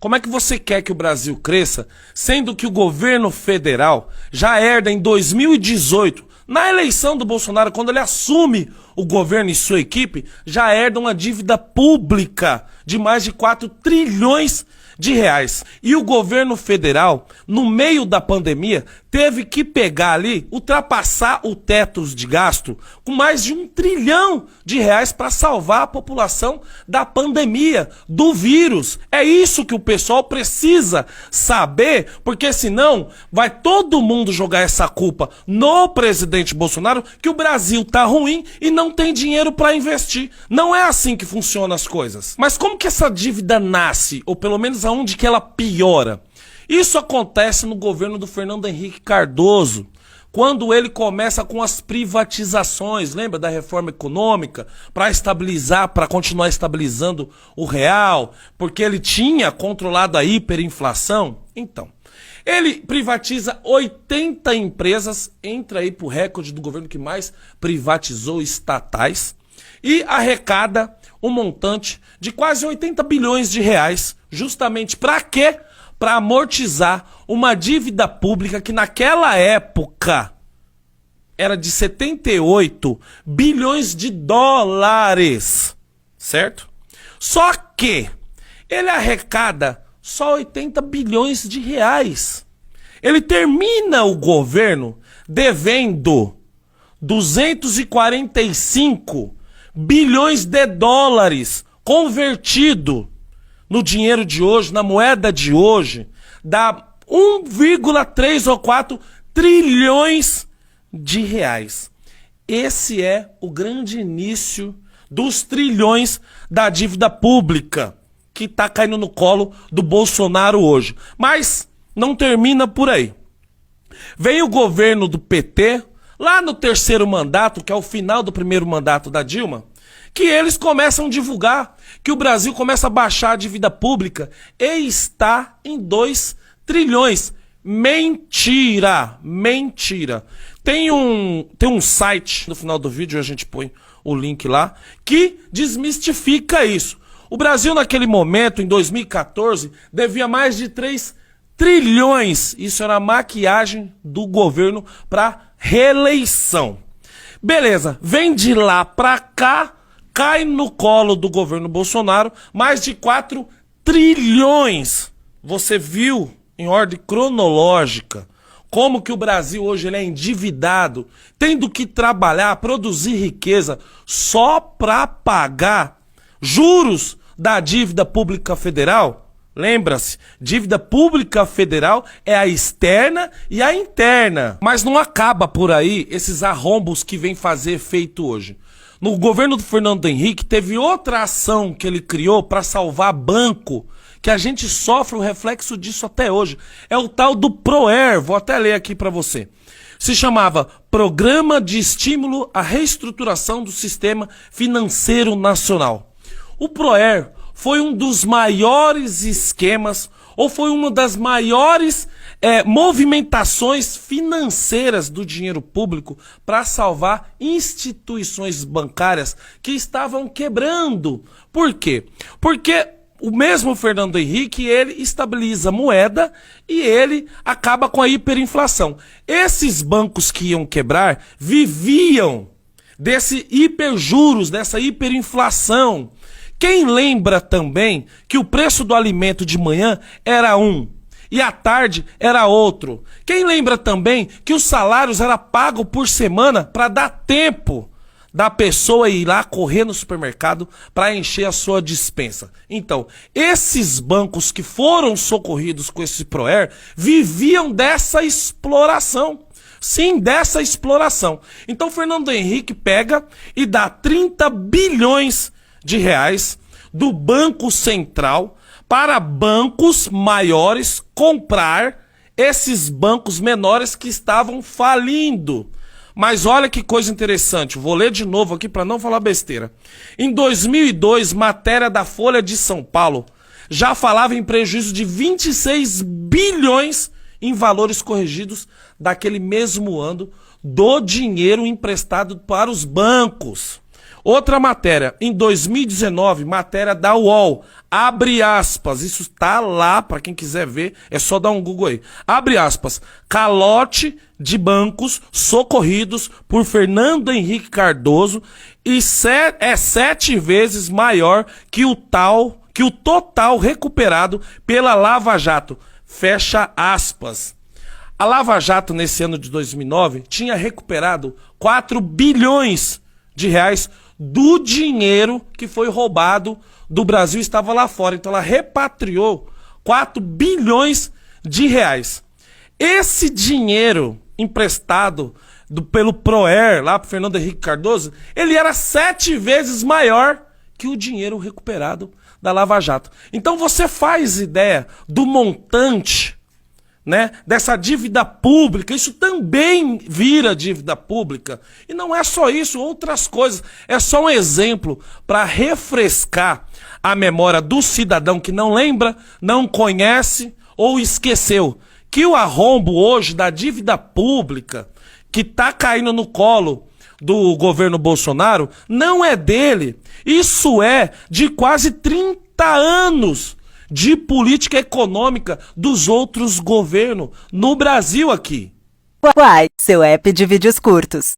Como é que você quer que o Brasil cresça, sendo que o governo federal já herda em 2018, na eleição do Bolsonaro, quando ele assume o governo e sua equipe, já herda uma dívida pública de mais de 4 trilhões de reais. E o governo federal, no meio da pandemia, teve que pegar ali, ultrapassar o teto de gasto com mais de 1 trilhão de reais para salvar a população da pandemia, do vírus. É isso que o pessoal precisa saber, porque senão vai todo mundo jogar essa culpa no presidente Bolsonaro, que o Brasil tá ruim e não tem dinheiro para investir. Não é assim que funcionam as coisas. Mas como que essa dívida nasce, ou pelo menos aonde que ela piora? Isso acontece no governo do Fernando Henrique Cardoso, quando ele começa com as privatizações, lembra da reforma econômica, para estabilizar, para continuar estabilizando o real, porque ele tinha controlado a hiperinflação. Então, ele privatiza 80 empresas, entra aí pro recorde do governo que mais privatizou estatais, e arrecada um montante de quase 80 bilhões de reais, justamente para quê? Para amortizar uma dívida pública que naquela época era de 78 bilhões de dólares, certo? Só que ele arrecada só 80 bilhões de reais. Ele termina o governo devendo 245 bilhões de dólares convertido no dinheiro de hoje, na moeda de hoje, dá 1,3 ou 4 trilhões de reais. Esse é o grande início dos trilhões da dívida pública, que está caindo no colo do Bolsonaro hoje. Mas não termina por aí. Vem o governo do PT, lá no terceiro mandato, que é o final do primeiro mandato da Dilma, que eles começam a divulgar que o Brasil começa a baixar a dívida pública e está em 2 trilhões. Mentira! Mentira! Tem um site, no final do vídeo a gente põe o link lá, que desmistifica isso. O Brasil naquele momento, em 2014, devia mais de 3 trilhões. Isso era a maquiagem do governo para reeleição. Beleza, vem de lá para cá, cai no colo do governo Bolsonaro mais de 4 trilhões. Você viu, em ordem cronológica, como que o Brasil hoje ele é endividado, tendo que trabalhar, produzir riqueza só para pagar juros da dívida pública federal? Lembra-se, dívida pública federal é a externa e a interna. Mas não acaba por aí esses arrombos que vem fazer efeito hoje. No governo do Fernando Henrique, teve outra ação que ele criou para salvar banco, que a gente sofre o reflexo disso até hoje. É o tal do ProER, vou até ler aqui para você. Se chamava Programa de Estímulo à Reestruturação do Sistema Financeiro Nacional. O ProER foi um dos maiores esquemas, ou foi uma das maiores movimentações financeiras do dinheiro público para salvar instituições bancárias que estavam quebrando. Por quê? Porque o mesmo Fernando Henrique, ele estabiliza a moeda e ele acaba com a hiperinflação. Esses bancos que iam quebrar viviam desse hiperjuros, dessa hiperinflação. Quem lembra também que o preço do alimento de manhã era um e à tarde era outro? Quem lembra também que os salários eram pagos por semana para dar tempo da pessoa ir lá correr no supermercado para encher a sua despensa? Então, esses bancos que foram socorridos com esse ProER viviam dessa exploração. Sim, dessa exploração. Então, Fernando Henrique pega e dá 30 bilhões de reais do Banco Central para bancos maiores comprar esses bancos menores que estavam falindo. Mas olha que coisa interessante, vou ler de novo aqui para não falar besteira. Em 2002, matéria da Folha de São Paulo já falava em prejuízo de 26 bilhões em valores corrigidos daquele mesmo ano do dinheiro emprestado para os bancos. Outra matéria, em 2019, matéria da UOL, abre aspas, isso tá lá para quem quiser ver, é só dar um Google aí. Abre aspas, calote de bancos socorridos por Fernando Henrique Cardoso e é 7 vezes maior que o total recuperado pela Lava Jato. Fecha aspas. A Lava Jato, nesse ano de 2009, tinha recuperado 4 bilhões de reais do dinheiro que foi roubado do Brasil e estava lá fora. Então ela repatriou 4 bilhões de reais. Esse dinheiro emprestado pelo Proer, lá para Fernando Henrique Cardoso, ele era 7 vezes maior que o dinheiro recuperado da Lava Jato. Então você faz ideia do montante, né, dessa dívida pública. Isso também vira dívida pública. E não é só isso, outras coisas. É só um exemplo para refrescar a memória do cidadão que não lembra, não conhece ou esqueceu que o arrombo hoje da dívida pública que está caindo no colo do governo Bolsonaro não é dele. Isso é de quase 30 anos de política econômica dos outros governos no Brasil aqui. Uai, seu app de vídeos curtos.